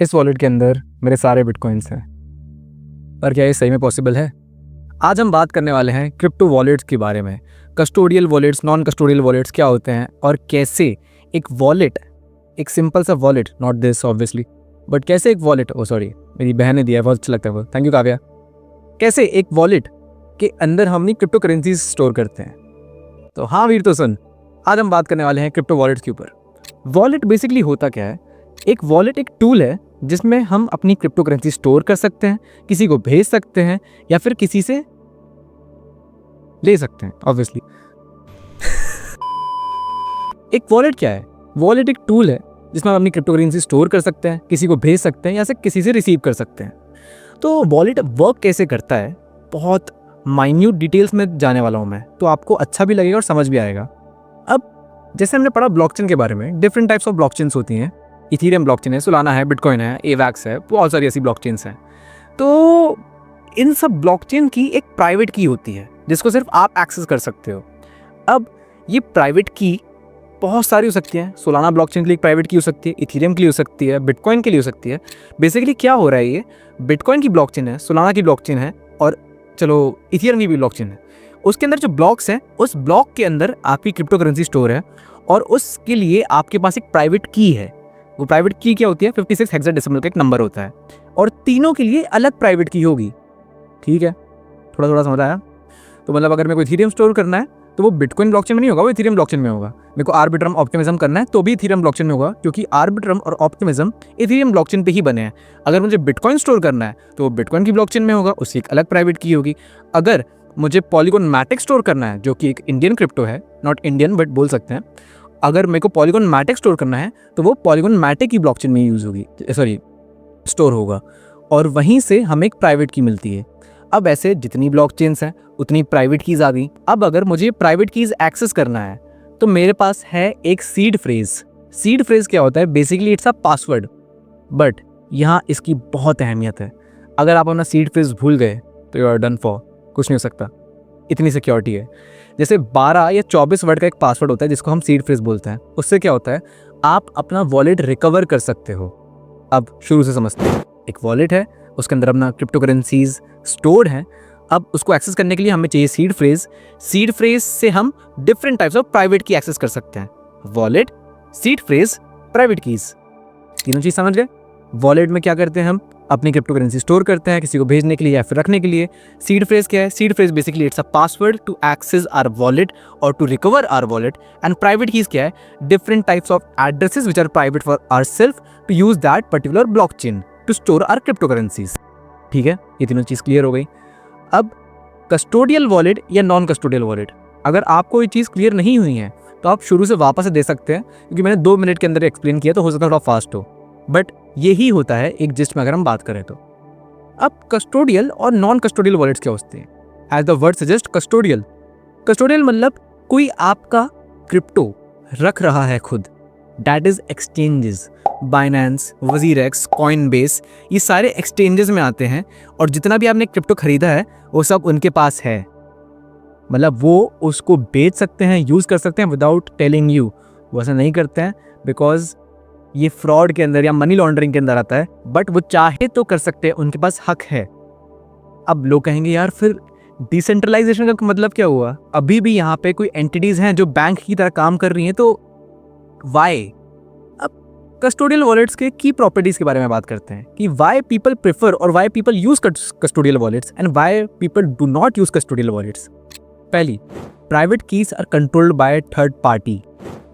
इस वॉलेट के अंदर मेरे सारे बिटकॉइंस हैं। पर क्या ये सही में पॉसिबल है? आज हम बात करने वाले हैं क्रिप्टो वॉलेट्स के बारे में। Custodial wallets, non custodial wallets क्या होते हैं और कैसे एक वॉलेट, एक सिंपल सा wallet, not this obviously, but कैसे एक वॉलेट, मेरी बहन ने दिया है, बहुत अच्छा लगता है वो, थैंक यू काव्या। कैसे एक वॉलेट के अंदर हम अपनी क्रिप्टो करेंसी स्टोर करते हैं। तो हाँ वीर, तो सुन, आज हम बात करने वाले हैं क्रिप्टो वॉलेट्स के ऊपर। वॉलेट बेसिकली होता क्या है? एक वॉलेट एक टूल है जिसमें हम अपनी क्रिप्टो करेंसी स्टोर कर सकते हैं, किसी को भेज सकते हैं या फिर किसी से ले सकते हैं ऑब्वियसली। एक वॉलेट क्या है? वॉलेट एक टूल है जिसमें हम अपनी क्रिप्टो करेंसी स्टोर कर सकते हैं, किसी को भेज सकते हैं या से किसी से रिसीव कर सकते हैं। तो वॉलेट वर्क कैसे करता है, बहुत माइन्यूट डिटेल्स में जाने वाला हूँ मैं, तो आपको अच्छा भी लगेगा और समझ भी आएगा। अब जैसे हमने पढ़ा ब्लॉकचेन के बारे में, डिफरेंट टाइप्स ऑफ ब्लॉकचेन्स होती हैं। इथीरियम ब्लॉकचेन है, सोलाना है, बिटकॉइन है, एवैक्स है, बहुत सारी ऐसी ब्लॉकचेन्स हैं। तो इन सब ब्लॉकचेन की एक प्राइवेट की होती है जिसको सिर्फ आप एक्सेस कर सकते हो। अब ये प्राइवेट की बहुत सारी हो सकती है। सोलाना ब्लॉकचेन के लिए एक प्राइवेट की हो सकती है, इथीरियम के लिए हो सकती है, बिटकॉइन के लिए हो सकती है। बेसिकली क्या हो रहा है, ये बिटकॉइन की ब्लॉकचेन है, सोलाना की ब्लॉकचेन है और चलो इथीरियम की भी ब्लॉकचेन है। उसके अंदर जो ब्लॉक्स हैं, उस ब्लॉक के अंदर आपकी क्रिप्टो करेंसी स्टोर है और उसके लिए आपके पास एक प्राइवेट की है। वो प्राइवेट की क्या होती है? 56 हेक्साडेसिमल का एक नंबर होता है और तीनों के लिए अलग प्राइवेट की होगी। ठीक है, थोड़ा थोड़ा समझ आया? तो मतलब अगर मेरे को इथीरियम स्टोर करना है तो वो बिटकॉइन ब्लॉकचेन में नहीं होगा, वो इथीरियम ब्लॉकचेन में होगा। मेरे को आर्बिट्रम ऑप्टिमिज्म करना है तो भी इथीरियम ब्लॉकचेन में होगा, क्योंकि आर्बिट्रम और ऑप्टिमिज्म इथीरियम ब्लॉकचेन पे ही बने हैं। अगर मुझे बिटकॉइन स्टोर करना है तो वो बिटकॉइन की ब्लॉकचेन में होगा, उसकी एक अलग प्राइवेट की होगी। अगर मुझे पॉलीगॉन मैटिक स्टोर करना है, जो कि एक इंडियन क्रिप्टो है, नॉट इंडियन बट बोल सकते हैं, अगर मेरे को पॉलीगॉन मैटिक स्टोर करना है तो वो पॉलीगॉन मैटिक की ब्लॉकचेन में यूज होगी, स्टोर होगा, और वहीं से हमें एक प्राइवेट की मिलती है। अब ऐसे जितनी ब्लॉकचेन्स हैं उतनी प्राइवेट कीज आ गई। अब अगर मुझे प्राइवेट कीज एक्सेस करना है तो मेरे पास है एक सीड फ्रेज। सीड फ्रेज क्या होता है? Basically it's a password, but यहाँ इसकी बहुत अहमियत है। अगर आप अपना सीड फ्रेज भूल गए तो यू आर डन फॉर, कुछ नहीं हो सकता, इतनी सिक्योरिटी है। जैसे 12 या 24 वर्ड का एक पासवर्ड होता है जिसको हम सीड फ्रेज बोलते हैं। उससे क्या होता है, आप अपना वॉलेट रिकवर कर सकते हो। अब शुरू से समझते हैं। एक वॉलेट है, उसके अंदर अपना क्रिप्टो करेंसीज स्टोर्ड है। अब उसको एक्सेस करने के लिए हमें चाहिए सीड फ्रेज। सीड फ्रेज से हम डिफरेंट टाइप्स ऑफ प्राइवेट की एक्सेस कर सकते हैं। Wallet, seed phrase, private keys, तीनों चीज समझ गए? वॉलेट में क्या करते हैं, हम अपनी क्रिप्टो करेंसी स्टोर करते हैं किसी को भेजने के लिए या फिर रखने के लिए। सीड फ्रेज क्या है? Seed phrase basically it's a password to access our wallet और to recover our wallet. And private keys क्या है? Different types of addresses which are private for ourselves to use that particular blockchain to store our crypto currencies. ठीक है, ये तीनों चीज clear हो गई। अब कस्टोडियल वॉलेट या नॉन कस्टोडियल वॉलेट, अगर आपको ये चीज़ क्लियर नहीं हुई है तो आप शुरू से वापस से दे सकते हैं, क्योंकि मैंने 2 मिनट के अंदर एक्सप्लेन किया तो हो सकता है थोड़ा फास्ट हो, बट यही होता है एक जिस्ट में अगर हम बात करें तो। अब कस्टोडियल और नॉन कस्टोडियल वॉलेट्स क्या होते हैं? As the word suggest, custodial. Custodial मतलब कोई आपका क्रिप्टो रख रहा है खुद, that is exchanges. Binance, WazirX, Coinbase, ये सारे एक्सचेंजेस में आते हैं और जितना भी आपने क्रिप्टो खरीदा है वो सब उनके पास है। मतलब वो उसको बेच सकते हैं, यूज़ कर सकते हैं विदाउट टेलिंग यू। वो ऐसा नहीं करते हैं बिकॉज ये फ्रॉड के अंदर या मनी लॉन्ड्रिंग के अंदर आता है, बट वो चाहे तो कर सकते हैं, उनके पास हक है। अब लोग कहेंगे यार फिर डिसेंट्रलाइजेशन का मतलब क्या हुआ? अभी भी यहाँ पे कोई एंटिटीज़ हैं जो बैंक की तरह काम कर रही हैं, तो वाई? कस्टोडियल वॉलेट्स के की प्रॉपर्टीज के बारे में बात करते हैं कि व्हाई पीपल प्रेफर और why people use custodial wallets and why people do not use custodial wallets. पहली, private keys are controlled by third party.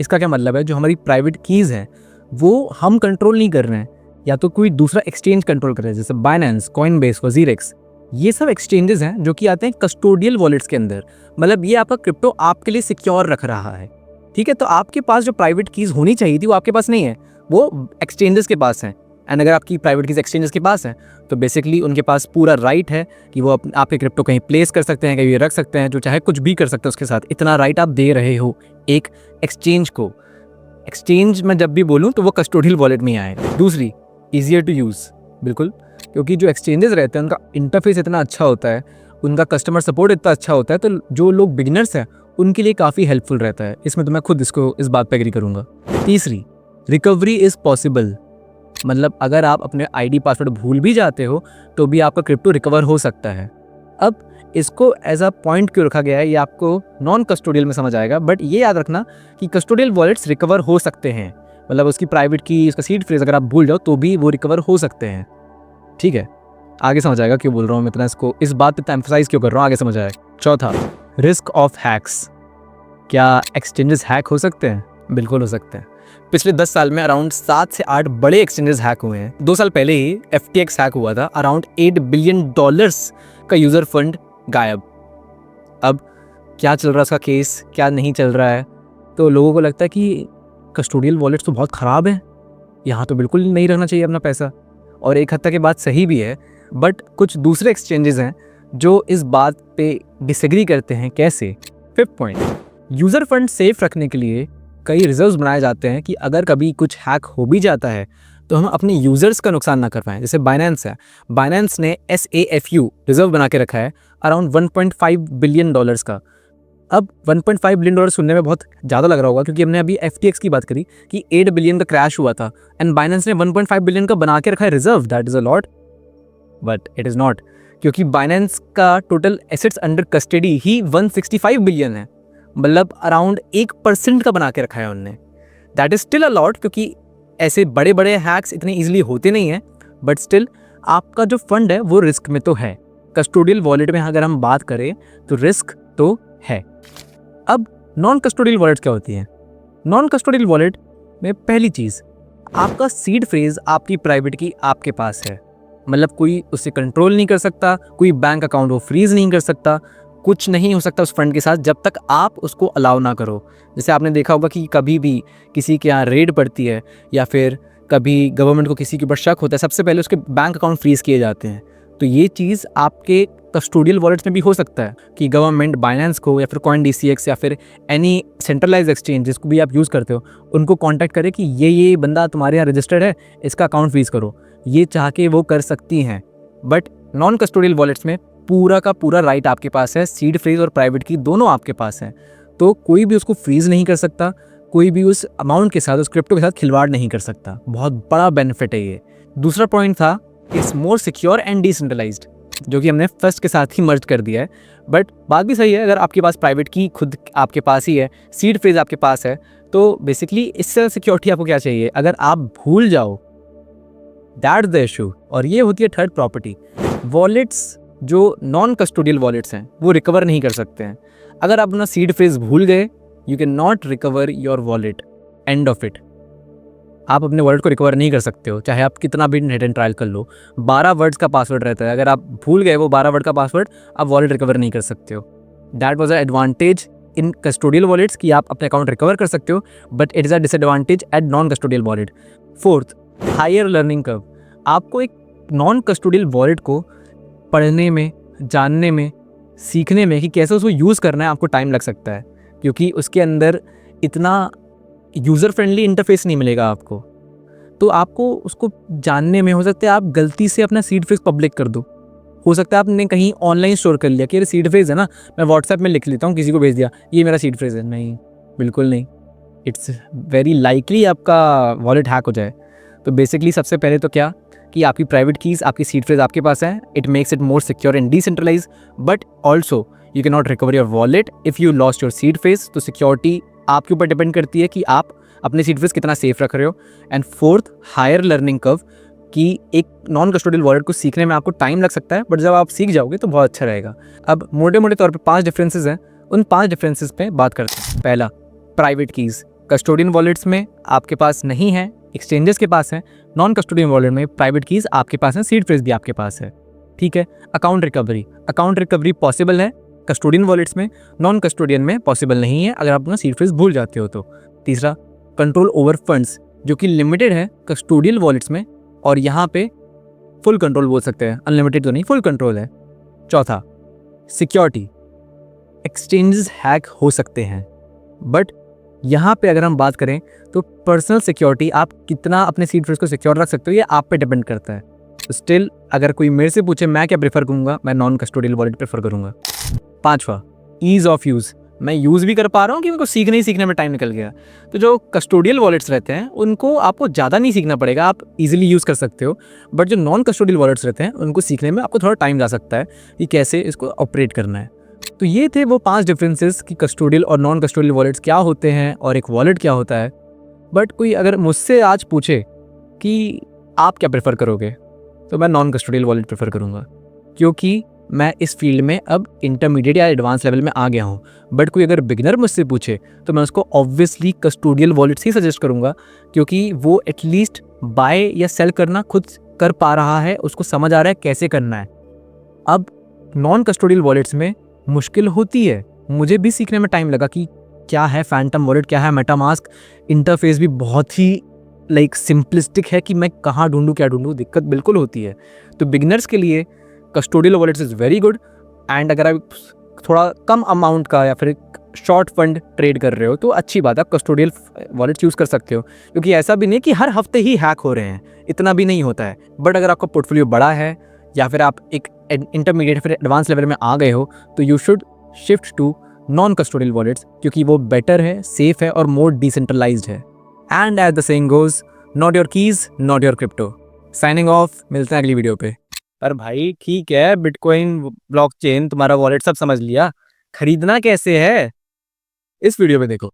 इसका क्या मतलब है? जो हमारी प्राइवेट कीज है वो हम कंट्रोल नहीं कर रहे हैं, या तो कोई दूसरा एक्सचेंज कंट्रोल कर रहा है, जैसे बाइनेंस, कॉइनबेस, वजीरेक्स। ये सब एक्सचेंजेस हैं जो कि आते हैं कस्टोडियल वॉलेट्स के अंदर। मतलब ये आपका क्रिप्टो आपके लिए सिक्योर रख रहा है। ठीक है, तो आपके पास जो प्राइवेट कीज होनी चाहिए थी वो आपके पास नहीं है, वो एक्सचेंजेस के पास हैं। एंड अगर आपकी प्राइवेट कीज एक्सचेंजेस के पास हैं तो बेसिकली उनके पास पूरा राइट है कि वो आपके क्रिप्टो कहीं प्लेस कर सकते हैं, कहीं रख सकते हैं, जो चाहे कुछ भी कर सकते हैं उसके साथ। इतना राइट आप दे रहे हो एक एक्सचेंज को। एक्सचेंज में जब भी बोलूँ तो वो कस्टोडियल वॉलेट में ही आएगा। दूसरी, ईजियर टू यूज़, बिल्कुल, क्योंकि जो एक्सचेंजेस रहते हैं उनका इंटरफेस इतना अच्छा होता है, उनका कस्टमर सपोर्ट इतना अच्छा होता है, तो जो लोग बिगिनर्स हैं उनके लिए काफ़ी हेल्पफुल रहता है। इसमें तो मैं खुद इस बात पर एग्री करूँगा। तीसरी, रिकवरी इज़ पॉसिबल। मतलब अगर आप अपने आईडी पासवर्ड भूल भी जाते हो तो भी आपका क्रिप्टो रिकवर हो सकता है। अब इसको एज अ पॉइंट क्यों रखा गया है ये आपको नॉन कस्टोडियल में समझ आएगा, बट ये याद रखना कि कस्टोडियल वॉलेट्स रिकवर हो सकते हैं। मतलब उसकी प्राइवेट की, उसका सीड फ्रेज अगर आप भूल जाओ तो भी वो रिकवर हो सकते हैं। ठीक है, आगे समझ आएगा क्यों बोल रहा हूँ मैं इतना, इसको इस बात पे एम्फसाइज क्यों कर रहा हूँ, आगे समझ आएगा। चौथा, रिस्क ऑफ हैक्स। क्या एक्सचेंजेस हैक हो सकते हैं? बिल्कुल हो सकते हैं। पिछले 10 साल में अराउंड 7 से 8 बड़े एक्सचेंजेस हैक हुए हैं। 2 साल पहले ही FTX हैक हुआ था, अराउंड $8 बिलियन का यूजर फंड गायब। अब क्या चल रहा है उसका केस, क्या नहीं चल रहा है, तो लोगों को लगता है कि कस्टोडियल वॉलेट्स तो बहुत ख़राब है, यहाँ तो बिल्कुल नहीं रखना चाहिए अपना पैसा। और एक हद तक ये बात सही भी है, बट कुछ दूसरे एक्सचेंजेस हैं जो इस बात पे डिसएग्री करते हैं। कैसे? 5th point, user fund safe रखने के लिए कई रिजर्व्स बनाए जाते हैं कि अगर कभी कुछ हैक हो भी जाता है तो हम अपने यूज़र्स का नुकसान ना कर पाएँ। जैसे बाइनेंस है, बाइनेंस ने SAFU रिजर्व बना के रखा है अराउंड $1.5 बिलियन का। अब $1.5 बिलियन सुनने में बहुत ज़्यादा लग रहा होगा क्योंकि हमने अभी FTX की बात करी कि 8 बिलियन का क्रैश हुआ था एंड बाइनेंस ने 1.5 बिलियन का बना के रखा है reserve. That is a lot, but it is not, क्योंकि बाइनेंस का टोटल एसेट्स अंडर कस्टडी ही 165 बिलियन है। मतलब अराउंड 1% का बना के रखा है उनने। That is still a lot, क्योंकि ऐसे बड़े बड़े हैक्स इतने इजीली होते नहीं हैं, बट स्टिल आपका जो फंड है वो रिस्क में तो है। कस्टोडियल वॉलेट में अगर हम बात करें तो रिस्क तो है। अब नॉन कस्टोडियल वॉलेट क्या होती है? नॉन कस्टोडियल वॉलेट में पहली चीज़, आपका सीड फ्रेज आपकी प्राइवेट की आपके पास है। मतलब कोई उसे कंट्रोल नहीं कर सकता, कोई बैंक अकाउंट वो फ्रीज नहीं कर सकता, कुछ नहीं हो सकता उस फंड के साथ जब तक आप उसको अलाउ ना करो। जैसे आपने देखा होगा कि कभी भी किसी के यहाँ रेड पड़ती है या फिर कभी गवर्नमेंट को किसी के ऊपर शक होता है, सबसे पहले उसके बैंक अकाउंट फ्रीज किए जाते हैं। तो ये चीज़ आपके कस्टोडियल वॉलेट्स में भी हो सकता है कि गवर्नमेंट बाइनेंस को या फिर CoinDCX या फिर एनी सेंट्रलाइज एक्सचेंज जिसको भी आप यूज़ करते हो उनको कॉन्टैक्ट करे कि ये बंदा तुम्हारे यहाँ रजिस्टर्ड है, इसका अकाउंट फ्रीज करो। ये चाह के वो कर सकती हैं, बट नॉन कस्टोडियल वॉलेट्स में पूरा का पूरा राइट आपके पास है। सीड फ्रीज और प्राइवेट की दोनों आपके पास हैं, तो कोई भी उसको फ्रीज नहीं कर सकता, कोई भी उस अमाउंट के साथ, उस क्रिप्टो के साथ खिलवाड़ नहीं कर सकता। बहुत बड़ा बेनिफिट है ये। दूसरा पॉइंट था it's more secure and decentralized, जो कि हमने फर्स्ट के साथ ही मर्ज कर दिया है। बट बात भी सही है, अगर आपके पास प्राइवेट की खुद आपके पास ही है, सीड फ्रेज आपके पास है, तो बेसिकली इससे सिक्योरिटी आपको क्या चाहिए? अगर आप भूल जाओ, दैट्स द इशू। और ये होती है थर्ड प्रॉपर्टी। वॉलेट्स जो नॉन कस्टोडियल वॉलेट्स हैं वो रिकवर नहीं कर सकते हैं। अगर आप अपना सीड फ्रेज भूल गए, you can not recover your wallet, end of it. आप अपने वॉलेट को रिकवर नहीं कर सकते हो, चाहे आप कितना भी नेट एंड ट्रायल कर लो। 12 वर्ड्स का पासवर्ड रहता है, अगर आप भूल गए वो 12 वर्ड का पासवर्ड, आप वॉलेट रिकवर नहीं कर सकते हो। That was a advantage in custodial wallets कि आप अपने अकाउंट रिकवर कर सकते हो, but it is a disadvantage at non custodial wallet. Fourth, higher learning curve. आपको एक नॉन कस्टोडियल वॉलेट को पढ़ने में, जानने में, सीखने में कि कैसे उसको यूज़ करना है, आपको टाइम लग सकता है, क्योंकि उसके अंदर इतना यूज़र फ्रेंडली इंटरफेस नहीं मिलेगा आपको। तो आपको उसको जानने में, हो सकता है आप गलती से अपना सीड फ्रेज पब्लिक कर दो, हो सकता है आपने कहीं ऑनलाइन स्टोर कर लिया कि अरे सीड फ्रेज है ना, मैं व्हाट्सएप में लिख लेता हूँ, किसी को भेज दिया ये मेरा सीड फ्रेज है। नहीं, बिल्कुल नहीं। इट्स वेरी लाइकली आपका वॉलेट हैक हो जाए। तो बेसिकली सबसे पहले तो क्या कि आपकी प्राइवेट कीज़, आपकी सीड फ्रेज आपके पास है, it makes it more secure and decentralize, but also you can not recover your wallet if you lost your seed phrase. तो सिक्योरिटी आपके ऊपर डिपेंड करती है कि आप अपने सीड फ्रेज कितना सेफ रख रहे हो। And fourth, higher learning curve, कि एक नॉन कस्टोडियल वॉलेट को सीखने में आपको टाइम लग सकता है, बट जब आप सीख जाओगे तो बहुत अच्छा रहेगा। अब मोटे मोटे तौर पे 5 डिफरेंसेस हैं, उन 5 डिफरेंसेस पे बात करते हैं। पहला, प्राइवेट कीज़ कस्टोडियन वॉलेट्स में आपके पास नहीं है, एक्सचेंजेस के पास है। नॉन कस्टोडियन वॉलेट में प्राइवेट कीज़ आपके पास है, सीड फ्रेज भी आपके पास है। ठीक है। अकाउंट रिकवरी पॉसिबल है कस्टोडियन वॉलेट्स में, नॉन कस्टोडियन में पॉसिबल नहीं है अगर आप अपना सीड फ्रेज भूल जाते हो तो। तीसरा, कंट्रोल ओवर फंड्स, जो कि लिमिटेड है कस्टोडियल वॉलेट्स में, और यहाँ पे फुल कंट्रोल बोल सकते हैं, अनलिमिटेड तो नहीं, फुल कंट्रोल है। चौथा, सिक्योरिटी, एक्सचेंजेस हैक हो सकते हैं, बट यहाँ पे अगर हम बात करें तो पर्सनल सिक्योरिटी, आप कितना अपने सीड फ्रेज को सिक्योर रख सकते हो ये आप पे डिपेंड करता है। स्टिल अगर कोई मेरे से पूछे मैं क्या प्रेफर करूँगा, मैं नॉन कस्टोडियल वॉलेट प्रेफर करूँगा। पांचवा, ईज ऑफ यूज़, मैं यूज़ भी कर पा रहा हूँ कि मेरे को सीखने ही सीखने में टाइम निकल गया। तो जो कस्टोडियल वॉलेट्स रहते हैं उनको आपको ज़्यादा नहीं सीखना पड़ेगा, आप इजीली यूज़ कर सकते हो। बट जो नॉन कस्टोडियल वॉलेट्स रहते हैं उनको सीखने में आपको थोड़ा टाइम जा सकता है कि कैसे इसको ऑपरेट करना है। तो ये थे वो 5 डिफरेंसेस कि कस्टोडियल और नॉन कस्टोडियल वॉलेट्स क्या होते हैं और एक वॉलेट क्या होता है। बट कोई अगर मुझसे आज पूछे कि आप क्या प्रेफर करोगे, तो मैं नॉन कस्टोडियल वॉलेट प्रेफर करूँगा, क्योंकि मैं इस फील्ड में अब इंटरमीडिएट या एडवांस लेवल में आ गया हूँ। बट कोई अगर बिगिनर मुझसे पूछे तो मैं उसको ऑब्वियसली कस्टोडियल वॉलेट्स ही सजेस्ट करूँगा, क्योंकि वो एटलीस्ट बाय या सेल करना खुद कर पा रहा है, उसको समझ आ रहा है कैसे करना है। अब नॉन कस्टोडियल वॉलेट्स में मुश्किल होती है, मुझे भी सीखने में टाइम लगा कि क्या है फैंटम वॉलेट, क्या है मेटामास्क। इंटरफेस भी बहुत ही सिंपलिस्टिक है कि मैं कहाँ ढूंढूँ क्या ढूंढूँ, दिक्कत बिल्कुल होती है। तो बिगिनर्स के लिए custodial wallets is very good. And अगर आप थोड़ा कम अमाउंट का या फिर शॉर्ट फंड ट्रेड कर रहे हो तो अच्छी बात है, आप कस्टोडियल वॉलेट यूज़ कर सकते हो, क्योंकि ऐसा भी नहीं कि हर हफ्ते ही हैक हो रहे हैं, इतना भी नहीं होता है। बट अगर आपका पोर्टफोलियो बड़ा है या फिर आप एक इंटरमीडिएट फिर एडवांस लेवल में आ गए हो तो you should shift to non custodial wallets, क्योंकि वो बेटर है, सेफ है और मोर डिसेंट्रलाइज्ड है। And as the saying goes, not your keys not your crypto. Signing off, मिलते हैं अगली वीडियो पे। पर भाई ठीक है, बिटकॉइन, ब्लॉकचेन, तुम्हारा वॉलेट सब समझ लिया, खरीदना कैसे है इस वीडियो में देखो।